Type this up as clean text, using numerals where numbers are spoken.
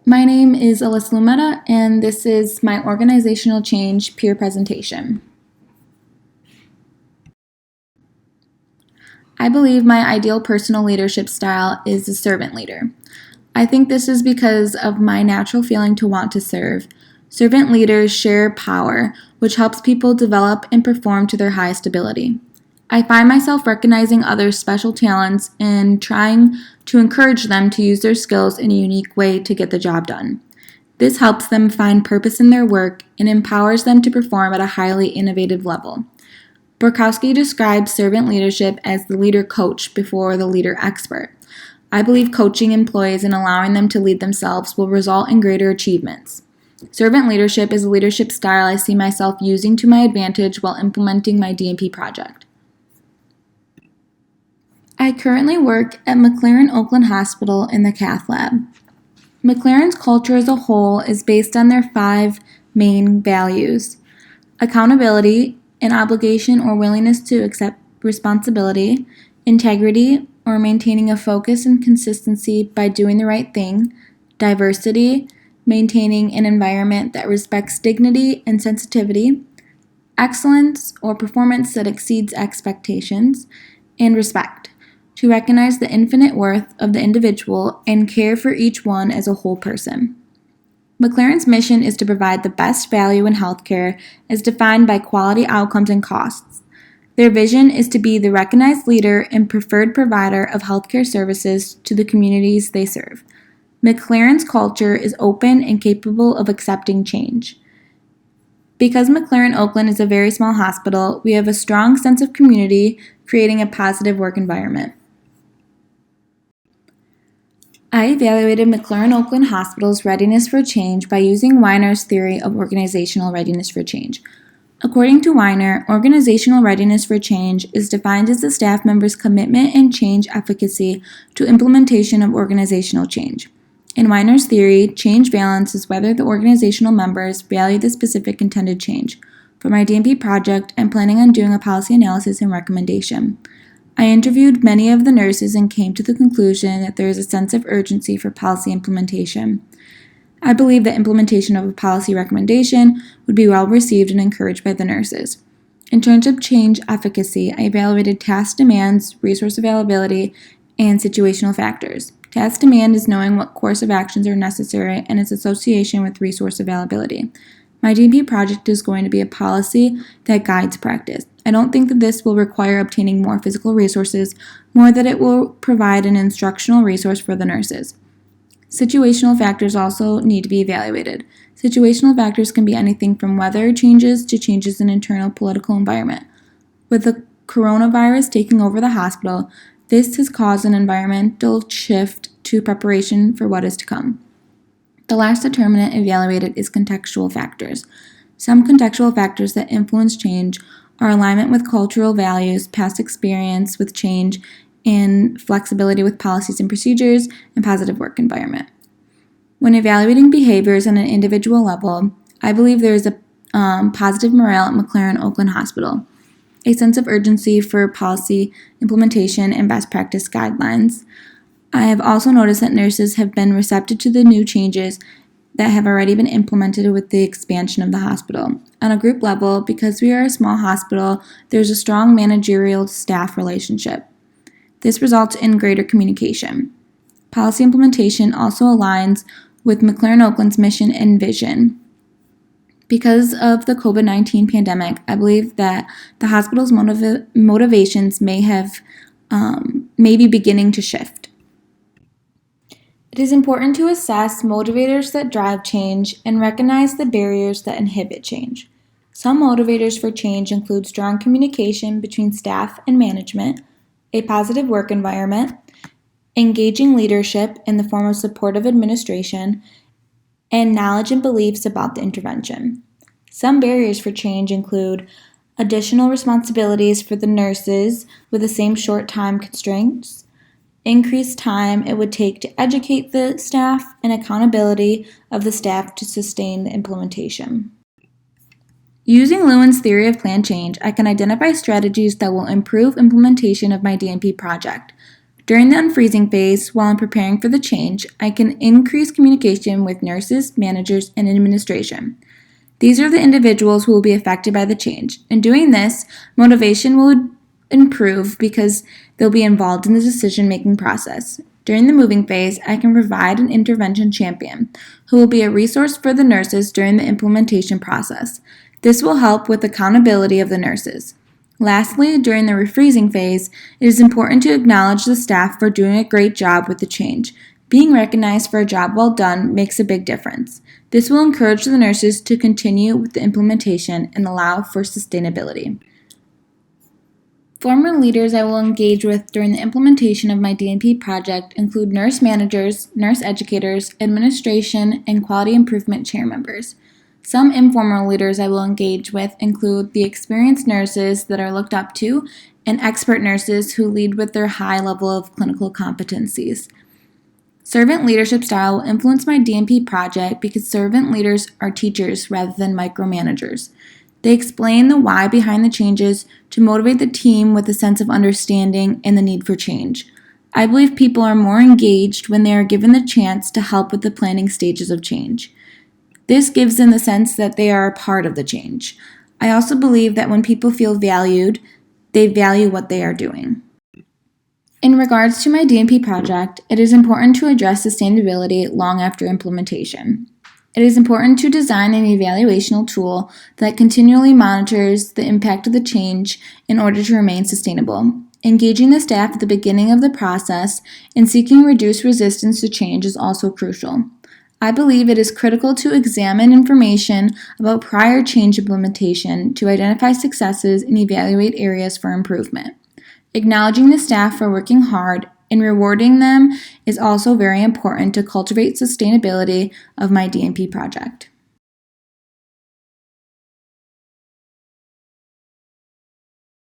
My name is Alyssa Lumetta, and this is my organizational change peer presentation. I believe my ideal personal leadership style is a servant leader. I think this is because of my natural feeling to want to serve. Servant leaders share power, which helps people develop and perform to their highest ability. I find myself recognizing others' special talents and trying to encourage them to use their skills in a unique way to get the job done. This helps them find purpose in their work and empowers them to perform at a highly innovative level. Burkowski describes servant leadership as the leader coach before the leader expert. I believe coaching employees and allowing them to lead themselves will result in greater achievements. Servant leadership is a leadership style I see myself using to my advantage while implementing my DNP project. I currently work at McLaren Oakland Hospital in the cath lab. McLaren's culture as a whole is based on their 5 main values: accountability, an obligation or willingness to accept responsibility; integrity, or maintaining a focus and consistency by doing the right thing; diversity, maintaining an environment that respects dignity and sensitivity; excellence, or performance that exceeds expectations; and respect, to recognize the infinite worth of the individual and care for each one as a whole person. McLaren's mission is to provide the best value in healthcare as defined by quality outcomes and costs. Their vision is to be the recognized leader and preferred provider of healthcare services to the communities they serve. McLaren's culture is open and capable of accepting change. Because McLaren Oakland is a very small hospital, we have a strong sense of community, creating a positive work environment. I evaluated McLaren Oakland Hospital's readiness for change by using Weiner's theory of organizational readiness for change. According to Weiner, organizational readiness for change is defined as the staff member's commitment and change efficacy to implementation of organizational change. In Weiner's theory, change balance is whether the organizational members value the specific intended change. For my DNP project, I'm planning on doing a policy analysis and recommendation. I interviewed many of the nurses and came to the conclusion that there is a sense of urgency for policy implementation. I believe that implementation of a policy recommendation would be well received and encouraged by the nurses. In terms of change efficacy, I evaluated task demands, resource availability, and situational factors. Task demand is knowing what course of actions are necessary and its association with resource availability. My DNP project is going to be a policy that guides practice. I don't think that this will require obtaining more physical resources, more that it will provide an instructional resource for the nurses. Situational factors also need to be evaluated. Situational factors can be anything from weather changes to changes in internal political environment. With the coronavirus taking over the hospital, this has caused an environmental shift to preparation for what is to come. The last determinant evaluated is contextual factors. Some contextual factors that influence change are alignment with cultural values, past experience with change, and flexibility with policies and procedures, and positive work environment. When evaluating behaviors on an individual level, I believe there is a positive morale at McLaren Oakland Hospital, a sense of urgency for policy implementation and best practice guidelines. I have also noticed that nurses have been receptive to the new changes that have already been implemented with the expansion of the hospital. On a group level, because we are a small hospital, there's a strong managerial staff relationship. This results in greater communication. Policy implementation also aligns with McLaren Oakland's mission and vision. Because of the COVID-19 pandemic, I believe that the hospital's motivations may be beginning to shift. It is important to assess motivators that drive change and recognize the barriers that inhibit change. Some motivators for change include strong communication between staff and management, a positive work environment, engaging leadership in the form of supportive administration, and knowledge and beliefs about the intervention. Some barriers for change include additional responsibilities for the nurses with the same short time constraints, increased time it would take to educate the staff, and accountability of the staff to sustain the implementation. Using Lewin's theory of planned change, I can identify strategies that will improve implementation of my DNP project. During the unfreezing phase, while I'm preparing for the change, I can increase communication with nurses, managers, and administration. These are the individuals who will be affected by the change. In doing this, motivation will improve because they'll be involved in the decision-making process. During the moving phase, I can provide an intervention champion who will be a resource for the nurses during the implementation process. This will help with accountability of the nurses. Lastly, during the refreezing phase, it is important to acknowledge the staff for doing a great job with the change. Being recognized for a job well done makes a big difference. This will encourage the nurses to continue with the implementation and allow for sustainability. Former leaders I will engage with during the implementation of my DNP project include nurse managers, nurse educators, administration, and quality improvement chair members. Some informal leaders I will engage with include the experienced nurses that are looked up to and expert nurses who lead with their high level of clinical competencies. Servant leadership style will influence my DNP project because servant leaders are teachers rather than micromanagers. They explain the why behind the changes to motivate the team with a sense of understanding and the need for change. I believe people are more engaged when they are given the chance to help with the planning stages of change. This gives them the sense that they are a part of the change. I also believe that when people feel valued, they value what they are doing. In regards to my DNP project, it is important to address sustainability long after implementation. It is important to design an evaluational tool that continually monitors the impact of the change in order to remain sustainable. Engaging the staff at the beginning of the process and seeking reduced resistance to change is also crucial. I believe it is critical to examine information about prior change implementation to identify successes and evaluate areas for improvement. Acknowledging the staff for working hard and rewarding them is also very important to cultivate sustainability of my DNP project.